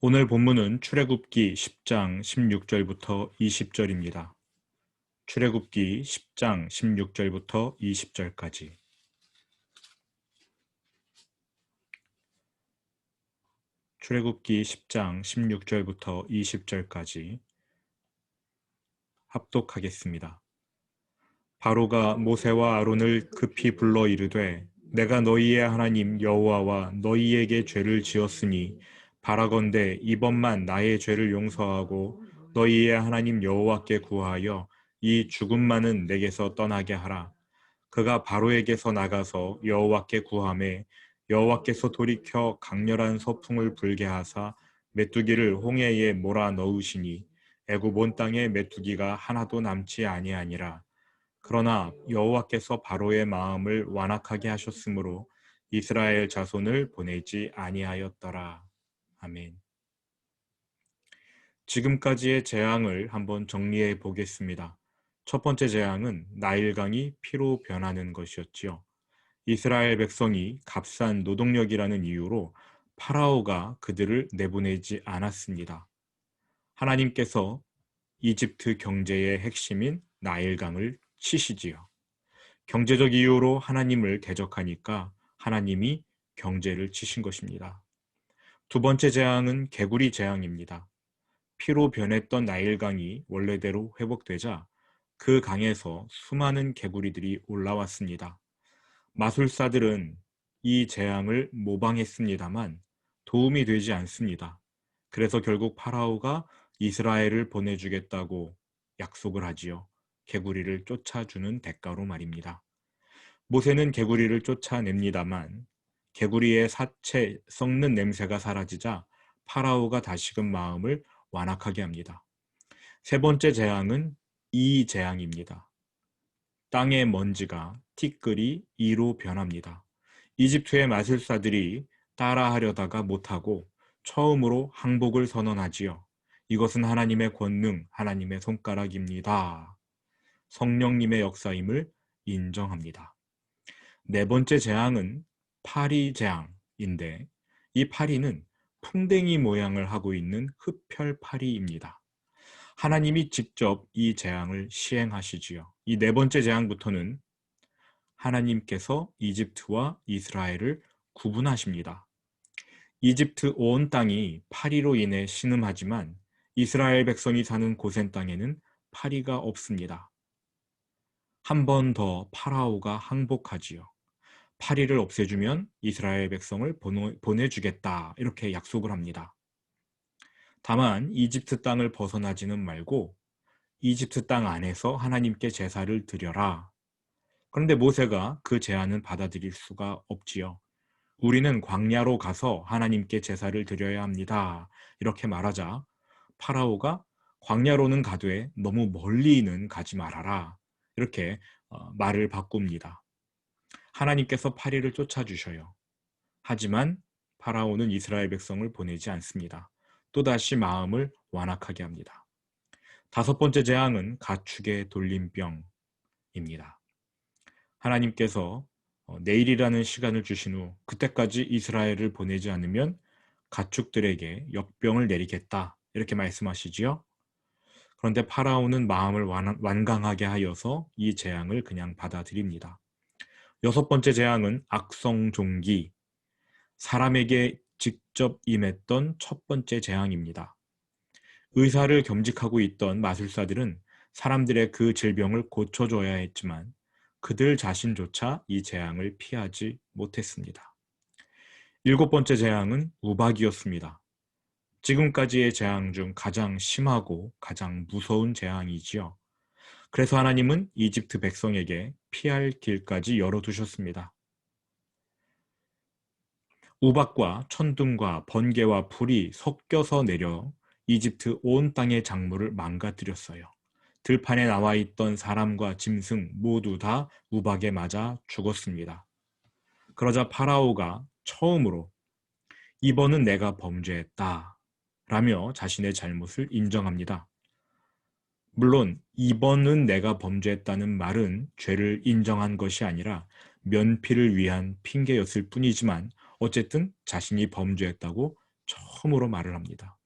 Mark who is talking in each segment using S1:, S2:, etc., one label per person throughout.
S1: 오늘 본문은 출애굽기 10장 16절부터 20절입니다. 출애굽기 10장 16절부터 20절까지. 출애굽기 10장 16절부터 20절까지 합독하겠습니다. 바로가 모세와 아론을 급히 불러 이르되 내가 너희의 하나님 여호와와 너희에게 죄를 지었으니 바라건대 이번만 나의 죄를 용서하고 너희의 하나님 여호와께 구하여 이 죽음만은 내게서 떠나게 하라. 그가 바로에게서 나가서 여호와께 구하매 여호와께서 돌이켜 강렬한 서풍을 불게 하사 메뚜기를 홍해에 몰아 넣으시니 애굽 온 땅에 메뚜기가 하나도 남지 아니하니라. 그러나 여호와께서 바로의 마음을 완악하게 하셨으므로 이스라엘 자손을 보내지 아니하였더라. 아멘. 지금까지의 재앙을 한번 정리해 보겠습니다. 첫 번째 재앙은 나일강이 피로 변하는 것이었지요. 이스라엘 백성이 값싼 노동력이라는 이유로 파라오가 그들을 내보내지 않았습니다. 하나님께서 이집트 경제의 핵심인 나일강을 치시지요. 경제적 이유로 하나님을 대적하니까 하나님이 경제를 치신 것입니다. 두 번째 재앙은 개구리 재앙입니다. 피로 변했던 나일강이 원래대로 회복되자 그 강에서 수많은 개구리들이 올라왔습니다. 마술사들은 이 재앙을 모방했습니다만 도움이 되지 않습니다. 그래서 결국 파라오가 이스라엘을 보내주겠다고 약속을 하지요. 개구리를 쫓아주는 대가로 말입니다. 모세는 개구리를 쫓아냅니다만 개구리의 사체 썩는 냄새가 사라지자 파라오가 다시금 마음을 완악하게 합니다. 세 번째 재앙은 이 재앙입니다. 땅의 먼지가 티끌이 이로 변합니다. 이집트의 마술사들이 따라하려다가 못하고 처음으로 항복을 선언하지요. 이것은 하나님의 권능, 하나님의 손가락입니다. 성령님의 역사임을 인정합니다. 네 번째 재앙은 파리 재앙인데 이 파리는 풍뎅이 모양을 하고 있는 흡혈파리입니다. 하나님이 직접 이 재앙을 시행하시지요. 이 네 번째 재앙부터는 하나님께서 이집트와 이스라엘을 구분하십니다. 이집트 온 땅이 파리로 인해 신음하지만 이스라엘 백성이 사는 고센 땅에는 파리가 없습니다. 한 번 더 파라오가 항복하지요. 파리를 없애주면 이스라엘 백성을 보내주겠다 이렇게 약속을 합니다. 다만 이집트 땅을 벗어나지는 말고 이집트 땅 안에서 하나님께 제사를 드려라. 그런데 모세가 그 제안은 받아들일 수가 없지요. 우리는 광야로 가서 하나님께 제사를 드려야 합니다. 이렇게 말하자 파라오가 광야로는 가되 너무 멀리는 가지 말아라. 이렇게 말을 바꿉니다. 하나님께서 파리를 쫓아주셔요. 하지만 파라오는 이스라엘 백성을 보내지 않습니다. 또다시 마음을 완악하게 합니다. 다섯 번째 재앙은 가축의 돌림병입니다. 하나님께서 내일이라는 시간을 주신 후 그때까지 이스라엘을 보내지 않으면 가축들에게 역병을 내리겠다 이렇게 말씀하시지요. 그런데 파라오는 마음을 완강하게 하여서 이 재앙을 그냥 받아들입니다. 여섯 번째 재앙은 악성종기, 사람에게 직접 임했던 첫 번째 재앙입니다. 의사를 겸직하고 있던 마술사들은 사람들의 그 질병을 고쳐줘야 했지만 그들 자신조차 이 재앙을 피하지 못했습니다. 일곱 번째 재앙은 우박이었습니다. 지금까지의 재앙 중 가장 심하고 가장 무서운 재앙이지요. 그래서 하나님은 이집트 백성에게 피할 길까지 열어두셨습니다. 우박과 천둥과 번개와 불이 섞여서 내려 이집트 온 땅의 작물을 망가뜨렸어요. 들판에 나와 있던 사람과 짐승 모두 다 우박에 맞아 죽었습니다. 그러자 파라오가 처음으로 이번은 내가 범죄했다 라며 자신의 잘못을 인정합니다. 물론 이번은 내가 범죄했다는 말은 죄를 인정한 것이 아니라 면피를 위한 핑계였을 뿐이지만 어쨌든 자신이 범죄했다고 처음으로 말을 합니다.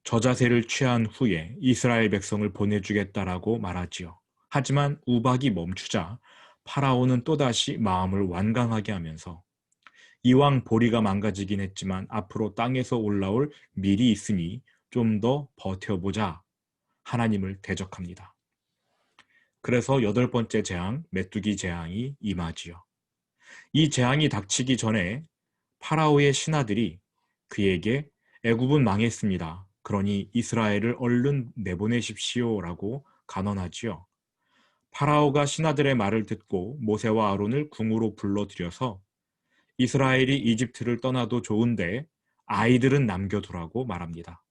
S1: 저자세를 취한 후에 이스라엘 백성을 보내주겠다라고 말하지요. 하지만 우박이 멈추자 파라오는 또다시 마음을 완강하게 하면서 이왕 보리가 망가지긴 했지만 앞으로 땅에서 올라올 밀이 있으니 좀 더 버텨보자 하나님을 대적합니다. 그래서 8번째 재앙, 메뚜기 재앙이 임하지요. 이 재앙이 닥치기 전에 파라오의 신하들이 그에게 애굽은 망했습니다. 그러니 이스라엘을 얼른 내보내십시오라고 간언하지요. 파라오가 신하들의 말을 듣고 모세와 아론을 궁으로 불러들여서 이스라엘이 이집트를 떠나도 좋은데 아이들은 남겨두라고 말합니다.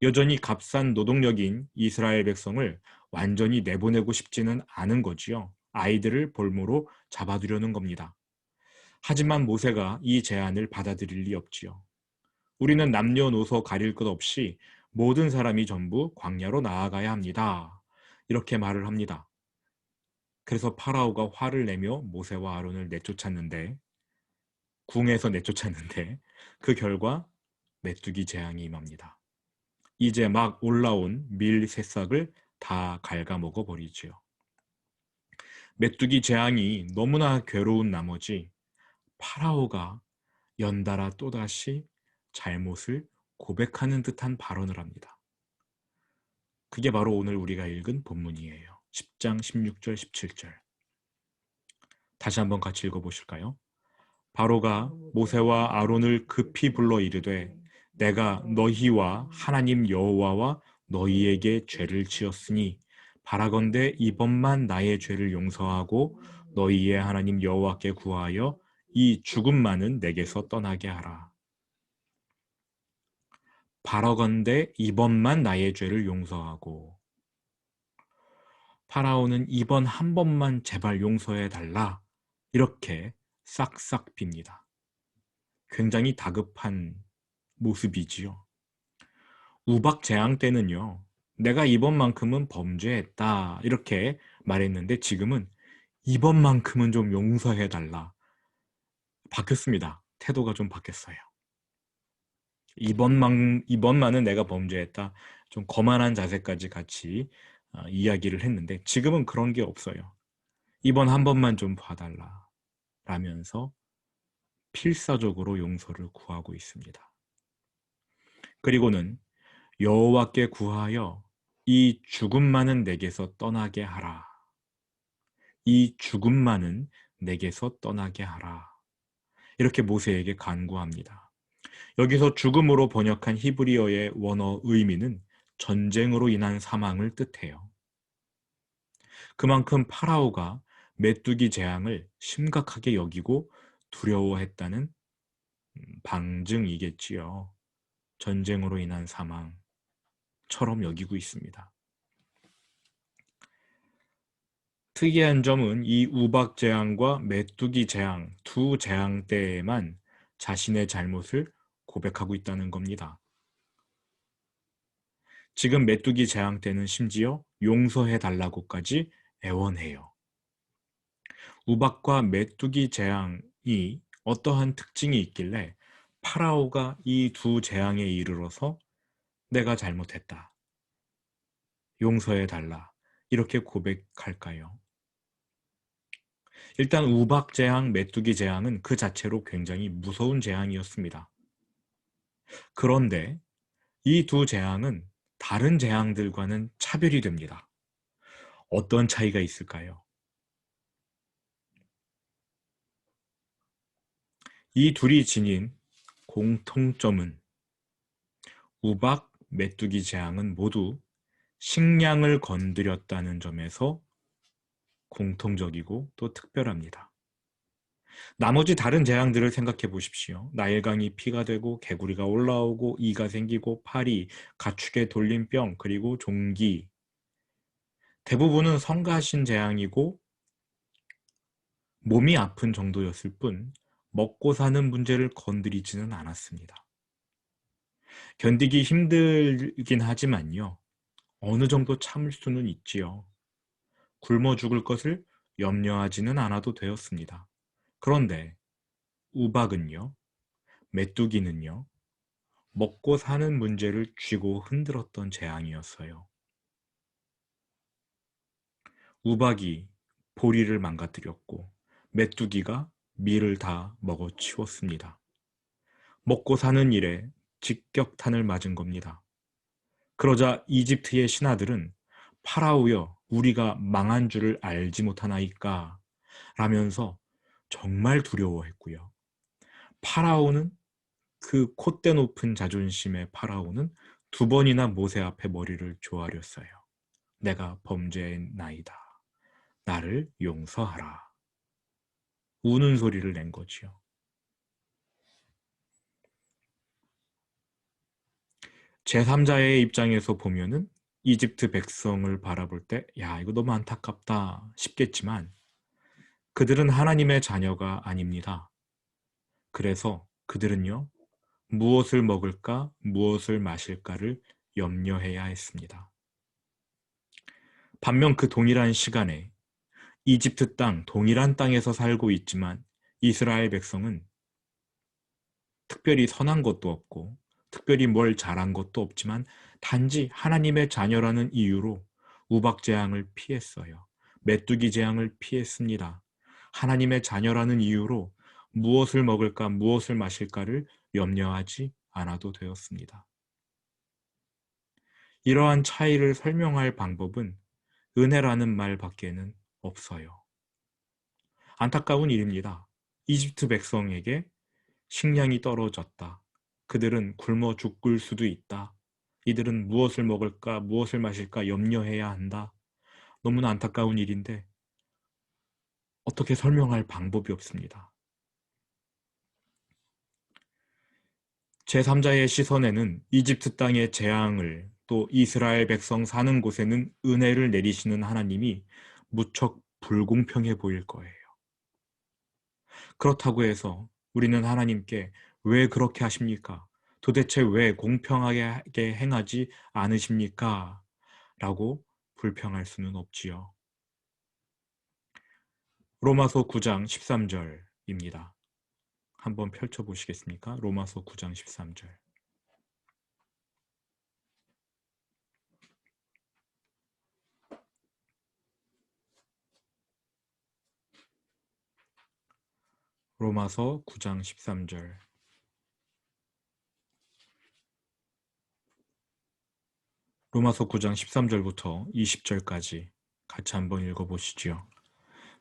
S1: 여전히 값싼 노동력인 이스라엘 백성을 완전히 내보내고 싶지는 않은 거지요. 아이들을 볼모로 잡아두려는 겁니다. 하지만 모세가 이 제안을 받아들일 리 없지요. 우리는 남녀노소 가릴 것 없이 모든 사람이 전부 광야로 나아가야 합니다. 이렇게 말을 합니다. 그래서 파라오가 화를 내며 모세와 아론을 궁에서 내쫓았는데 그 결과 메뚜기 재앙이 임합니다. 이제 막 올라온 밀 새싹을 다 갉아먹어 버리지요. 메뚜기 재앙이 너무나 괴로운 나머지 파라오가 연달아 또다시 잘못을 고백하는 듯한 발언을 합니다. 그게 바로 오늘 우리가 읽은 본문이에요. 10장 16절 17절. 다시 한번 같이 읽어보실까요? 바로가 모세와 아론을 급히 불러 이르되 내가 너희와 하나님 여호와와 너희에게 죄를 지었으니 바라건대 이번만 나의 죄를 용서하고 너희의 하나님 여호와께 구하여 이 죽음만은 내게서 떠나게 하라. 바라건대 이번만 나의 죄를 용서하고 파라오는 이번 한 번만 제발 용서해 달라 이렇게 싹싹 빕니다. 굉장히 다급한 모습이지요. 우박 재앙 때는요. 내가 이번만큼은 범죄했다 이렇게 말했는데 지금은 이번만큼은 좀 용서해 달라. 바뀌었습니다. 태도가 좀 바뀌었어요. 이번만은 내가 범죄했다. 좀 거만한 자세까지 같이 이야기를 했는데 지금은 그런 게 없어요. 이번 한 번만 좀 봐달라 라면서 필사적으로 용서를 구하고 있습니다. 그리고는 여호와께 구하여 이 죽음만은 내게서 떠나게 하라. 이 죽음만은 내게서 떠나게 하라. 이렇게 모세에게 간구합니다. 여기서 죽음으로 번역한 히브리어의 원어 의미는 전쟁으로 인한 사망을 뜻해요. 그만큼 파라오가 메뚜기 재앙을 심각하게 여기고 두려워했다는 방증이겠지요. 전쟁으로 인한 사망처럼 여기고 있습니다. 특이한 점은 이 우박 재앙과 메뚜기 재앙 두 재앙 때에만 자신의 잘못을 고백하고 있다는 겁니다. 지금 메뚜기 재앙 때는 심지어 용서해 달라고까지 애원해요. 우박과 메뚜기 재앙이 어떠한 특징이 있길래 파라오가 이 두 재앙에 이르러서 내가 잘못했다. 용서해 달라. 이렇게 고백할까요? 일단 우박 재앙, 메뚜기 재앙은 그 자체로 굉장히 무서운 재앙이었습니다. 그런데 이 두 재앙은 다른 재앙들과는 차별이 됩니다. 어떤 차이가 있을까요? 이 둘이 지닌 공통점은 우박, 메뚜기 재앙은 모두 식량을 건드렸다는 점에서 공통적이고 또 특별합니다. 나머지 다른 재앙들을 생각해 보십시오. 나일강이 피가 되고 개구리가 올라오고 이가 생기고 파리, 가축의 돌림병, 그리고 종기. 대부분은 성가신 재앙이고 몸이 아픈 정도였을 뿐 먹고 사는 문제를 건드리지는 않았습니다. 견디기 힘들긴 하지만요. 어느 정도 참을 수는 있지요. 굶어 죽을 것을 염려하지는 않아도 되었습니다. 그런데 우박은요. 메뚜기는요, 먹고 사는 문제를 쥐고 흔들었던 재앙이었어요. 우박이 보리를 망가뜨렸고 메뚜기가 밀을 다 먹어치웠습니다. 먹고 사는 일에 직격탄을 맞은 겁니다. 그러자 이집트의 신하들은 파라오여 우리가 망한 줄을 알지 못하나이까 라면서 정말 두려워했고요. 파라오는 그 콧대 높은 자존심의 파라오는 두 번이나 모세 앞에 머리를 조아렸어요. 내가 범죄했나이다. 나를 용서하라. 우는 소리를 낸 거지요. 제3자의 입장에서 보면은 이집트 백성을 바라볼 때, 야, 이거 너무 안타깝다 싶겠지만, 그들은 하나님의 자녀가 아닙니다. 그래서 그들은요, 무엇을 먹을까, 무엇을 마실까를 염려해야 했습니다. 반면 그 동일한 시간에 이집트 땅, 동일한 땅에서 살고 있지만 이스라엘 백성은 특별히 선한 것도 없고 특별히 뭘 잘한 것도 없지만 단지 하나님의 자녀라는 이유로 우박 재앙을 피했어요. 메뚜기 재앙을 피했습니다. 하나님의 자녀라는 이유로 무엇을 먹을까, 무엇을 마실까를 염려하지 않아도 되었습니다. 이러한 차이를 설명할 방법은 은혜라는 말밖에는 없어요. 안타까운 일입니다. 이집트 백성에게 식량이 떨어졌다. 그들은 굶어 죽을 수도 있다. 이들은 무엇을 먹을까, 무엇을 마실까 염려해야 한다. 너무나 안타까운 일인데 어떻게 설명할 방법이 없습니다. 제3자의 시선에는 이집트 땅의 재앙을 또 이스라엘 백성 사는 곳에는 은혜를 내리시는 하나님이 무척 불공평해 보일 거예요. 그렇다고 해서 우리는 하나님께 왜 그렇게 하십니까? 도대체 왜 공평하게 행하지 않으십니까? 라고 불평할 수는 없지요. 로마서 9장 13절입니다. 한번 펼쳐보시겠습니까? 로마서 9장 13절. 로마서 9장 13절. 로마서 9장 13절부터 20절까지 같이 한번 읽어보시지요.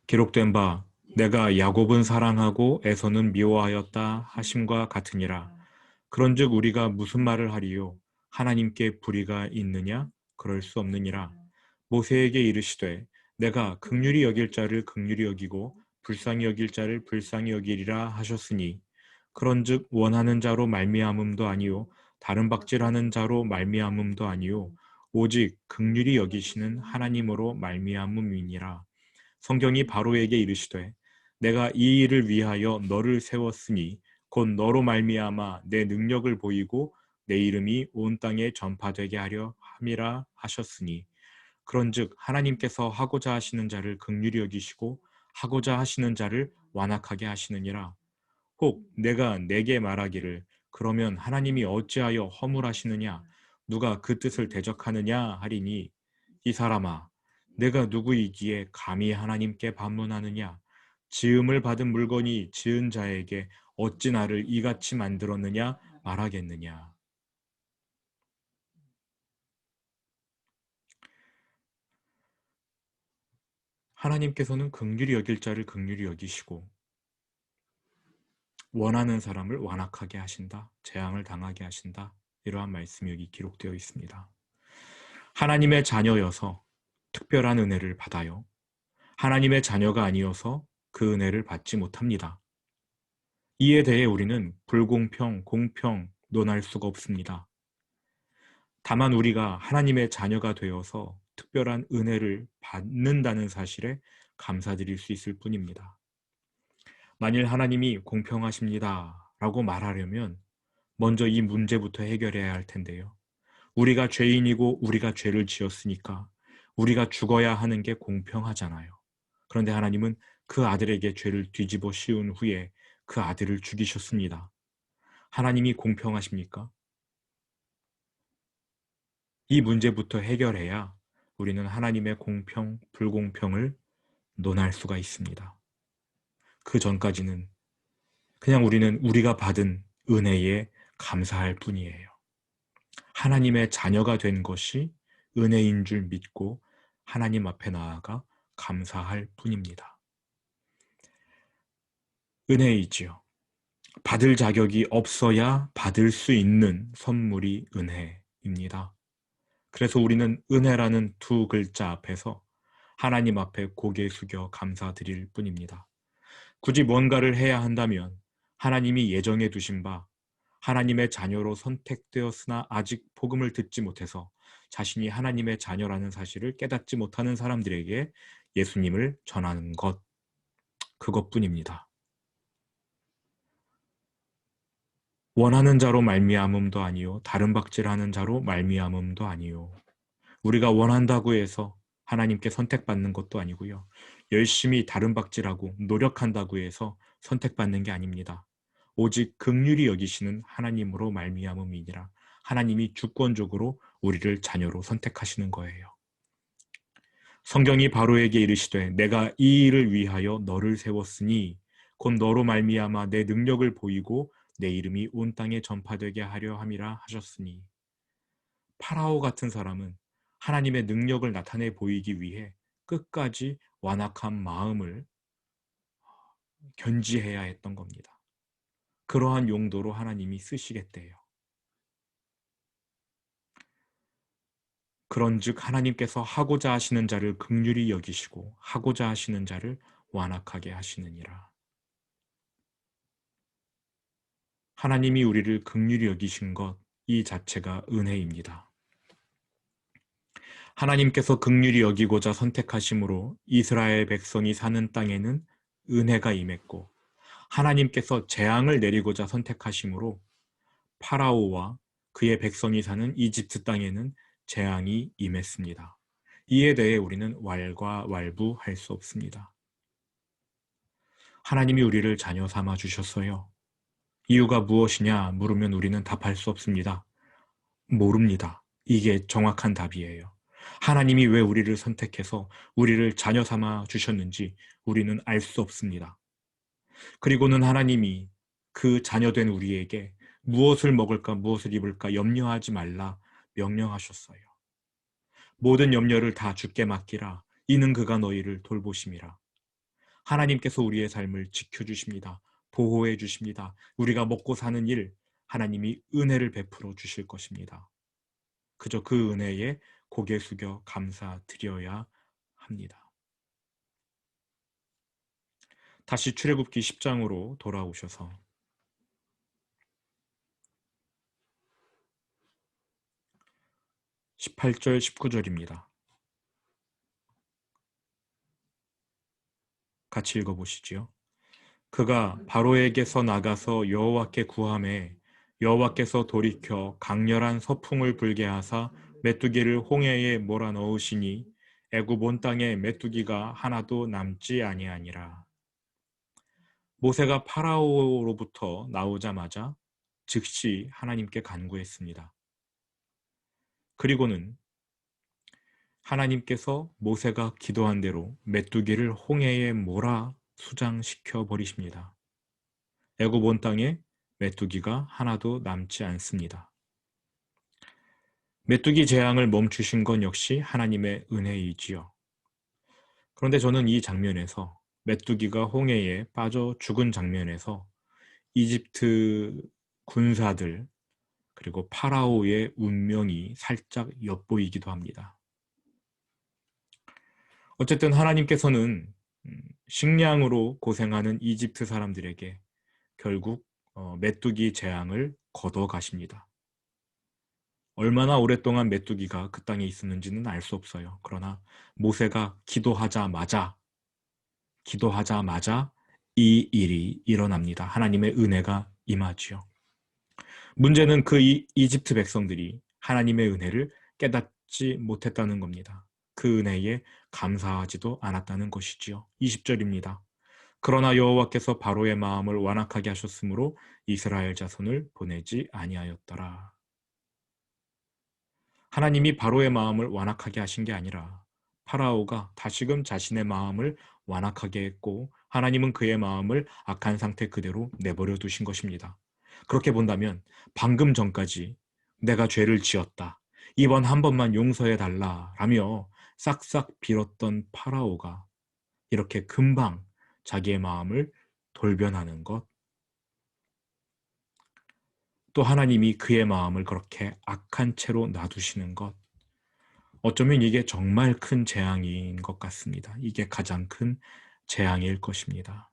S1: 기록된 바 내가 야곱은 사랑하고 에서는 미워하였다 하심과 같으니라. 그런즉 우리가 무슨 말을 하리요? 하나님께 불의가 있느냐? 그럴 수 없느니라. 모세에게 이르시되 내가 긍휼히 여길 자를 긍휼히 여기고 불쌍히 여길 자를 불쌍히 여기리라 하셨으니 그런즉 원하는 자로 말미암음도 아니요 다른 박질하는 자로 말미암음도 아니요 오직 긍휼히 여기시는 하나님으로 말미암음이니라. 성경이 바로에게 이르시되 내가 이 일을 위하여 너를 세웠으니 곧 너로 말미암아 내 능력을 보이고 내 이름이 온 땅에 전파되게 하려 함이라 하셨으니 그런즉 하나님께서 하고자 하시는 자를 긍휼히 여기시고 하고자 하시는 자를 완악하게 하시느니라. 혹 내가 내게 말하기를 그러면 하나님이 어찌하여 허물하시느냐 누가 그 뜻을 대적하느냐 하리니 이 사람아 내가 누구이기에 감히 하나님께 반문하느냐 지음을 받은 물건이 지은 자에게 어찌 나를 이같이 만들었느냐 말하겠느냐. 하나님께서는 긍휼히 여길 자를 긍휼히 여기시고 원하는 사람을 완악하게 하신다. 재앙을 당하게 하신다. 이러한 말씀이 여기 기록되어 있습니다. 하나님의 자녀여서 특별한 은혜를 받아요. 하나님의 자녀가 아니어서 그 은혜를 받지 못합니다. 이에 대해 우리는 불공평, 공평 논할 수가 없습니다. 다만 우리가 하나님의 자녀가 되어서 특별한 은혜를 받는다는 사실에 감사드릴 수 있을 뿐입니다. 만일 하나님이 공평하십니다 라고 말하려면 먼저 이 문제부터 해결해야 할 텐데요. 우리가 죄인이고 우리가 죄를 지었으니까 우리가 죽어야 하는 게 공평하잖아요. 그런데 하나님은 그 아들에게 죄를 뒤집어 씌운 후에 그 아들을 죽이셨습니다. 하나님이 공평하십니까? 이 문제부터 해결해야 우리는 하나님의 공평, 불공평을 논할 수가 있습니다. 그 전까지는 그냥 우리는 우리가 받은 은혜에 감사할 뿐이에요. 하나님의 자녀가 된 것이 은혜인 줄 믿고 하나님 앞에 나아가 감사할 뿐입니다. 은혜이지요. 받을 자격이 없어야 받을 수 있는 선물이 은혜입니다. 그래서 우리는 은혜라는 두 글자 앞에서 하나님 앞에 고개 숙여 감사드릴 뿐입니다. 굳이 뭔가를 해야 한다면 하나님이 예정해 두신 바 하나님의 자녀로 선택되었으나 아직 복음을 듣지 못해서 자신이 하나님의 자녀라는 사실을 깨닫지 못하는 사람들에게 예수님을 전하는 것, 그것뿐입니다. 원하는 자로 말미암음도 아니요 다른 박질하는 자로 말미암음도 아니요. 우리가 원한다고 해서 하나님께 선택받는 것도 아니고요. 열심히 다른 박질하고 노력한다고 해서 선택받는 게 아닙니다. 오직 긍휼히 여기시는 하나님으로 말미암음이니라. 하나님이 주권적으로 우리를 자녀로 선택하시는 거예요. 성경이 바로에게 이르시되 내가 이 일을 위하여 너를 세웠으니 곧 너로 말미암아 내 능력을 보이고 내 이름이 온 땅에 전파되게 하려 함이라 하셨으니, 파라오 같은 사람은 하나님의 능력을 나타내 보이기 위해 끝까지 완악한 마음을 견지해야 했던 겁니다. 그러한 용도로 하나님이 쓰시겠대요. 그런즉 하나님께서 하고자 하시는 자를 긍휼히 여기시고 하고자 하시는 자를 완악하게 하시느니라. 하나님이 우리를 긍휼히 여기신 것, 이 자체가 은혜입니다. 하나님께서 긍휼히 여기고자 선택하심으로 이스라엘 백성이 사는 땅에는 은혜가 임했고, 하나님께서 재앙을 내리고자 선택하심으로 파라오와 그의 백성이 사는 이집트 땅에는 재앙이 임했습니다. 이에 대해 우리는 왈가왈부할 수 없습니다. 하나님이 우리를 자녀 삼아 주셨어요. 이유가 무엇이냐 물으면 우리는 답할 수 없습니다. 모릅니다. 이게 정확한 답이에요. 하나님이 왜 우리를 선택해서 우리를 자녀 삼아 주셨는지 우리는 알 수 없습니다. 그리고는 하나님이 그 자녀된 우리에게 무엇을 먹을까 무엇을 입을까 염려하지 말라 명령하셨어요. 모든 염려를 다 주께 맡기라. 이는 그가 너희를 돌보심이라. 하나님께서 우리의 삶을 지켜주십니다. 보호해 주십니다. 우리가 먹고 사는 일, 하나님이 은혜를 베풀어 주실 것입니다. 그저 그 은혜에 고개 숙여 감사드려야 합니다. 다시 출애굽기 10장으로 돌아오셔서 18절 19절입니다. 같이 읽어보시지요. 그가 바로에게서 나가서 여호와께 구하매 여호와께서 돌이켜 강렬한 서풍을 불게 하사 메뚜기를 홍해에 몰아넣으시니 애굽 온 땅에 메뚜기가 하나도 남지 아니하니라. 모세가 파라오로부터 나오자마자 즉시 하나님께 간구했습니다. 그리고는 하나님께서 모세가 기도한 대로 메뚜기를 홍해에 몰아 수장시켜 버리십니다. 애굽 온 땅에 메뚜기가 하나도 남지 않습니다. 메뚜기 재앙을 멈추신 건 역시 하나님의 은혜이지요. 그런데 저는 이 장면에서 메뚜기가 홍해에 빠져 죽은 장면에서 이집트 군사들 그리고 파라오의 운명이 살짝 엿보이기도 합니다. 어쨌든 하나님께서는 식량으로 고생하는 이집트 사람들에게 결국 메뚜기 재앙을 걷어가십니다. 얼마나 오랫동안 메뚜기가 그 땅에 있었는지는 알 수 없어요. 그러나 모세가 기도하자마자 이 일이 일어납니다. 하나님의 은혜가 임하지요. 문제는 그 이집트 백성들이 하나님의 은혜를 깨닫지 못했다는 겁니다. 그 은혜에 감사하지도 않았다는 것이지요. 20절입니다. 그러나 여호와께서 바로의 마음을 완악하게 하셨으므로 이스라엘 자손을 보내지 아니하였더라. 하나님이 바로의 마음을 완악하게 하신 게 아니라 파라오가 다시금 자신의 마음을 완악하게 했고 하나님은 그의 마음을 악한 상태 그대로 내버려 두신 것입니다. 그렇게 본다면 방금 전까지 내가 죄를 지었다. 이번 한 번만 용서해 달라 라며 싹싹 빌었던 파라오가 이렇게 금방 자기의 마음을 돌변하는 것, 또 하나님이 그의 마음을 그렇게 악한 채로 놔두시는 것, 어쩌면 이게 정말 큰 재앙인 것 같습니다. 이게 가장 큰 재앙일 것입니다.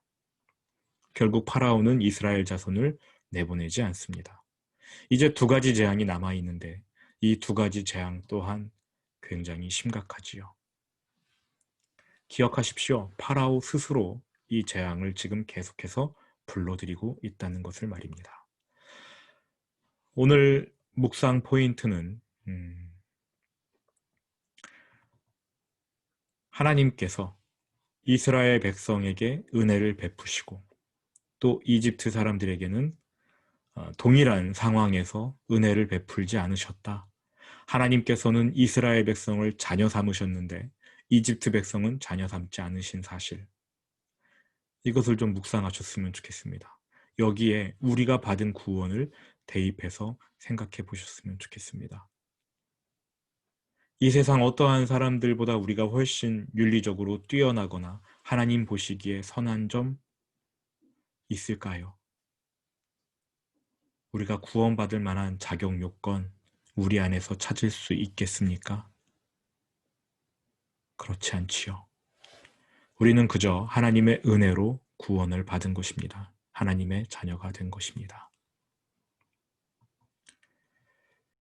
S1: 결국 파라오는 이스라엘 자손을 내보내지 않습니다. 이제 두 가지 재앙이 남아있는데 이 두 가지 재앙 또한 굉장히 심각하지요. 기억하십시오. 파라오 스스로 이 재앙을 지금 계속해서 불러들이고 있다는 것을 말입니다. 오늘 묵상 포인트는 하나님께서 이스라엘 백성에게 은혜를 베푸시고 또 이집트 사람들에게는 동일한 상황에서 은혜를 베풀지 않으셨다. 하나님께서는 이스라엘 백성을 자녀 삼으셨는데 이집트 백성은 자녀 삼지 않으신 사실, 이것을 좀 묵상하셨으면 좋겠습니다. 여기에 우리가 받은 구원을 대입해서 생각해 보셨으면 좋겠습니다. 이 세상 어떠한 사람들보다 우리가 훨씬 윤리적으로 뛰어나거나 하나님 보시기에 선한 점 있을까요? 우리가 구원받을 만한 자격 요건 우리 안에서 찾을 수 있겠습니까? 그렇지 않지요. 우리는 그저 하나님의 은혜로 구원을 받은 것입니다. 하나님의 자녀가 된 것입니다.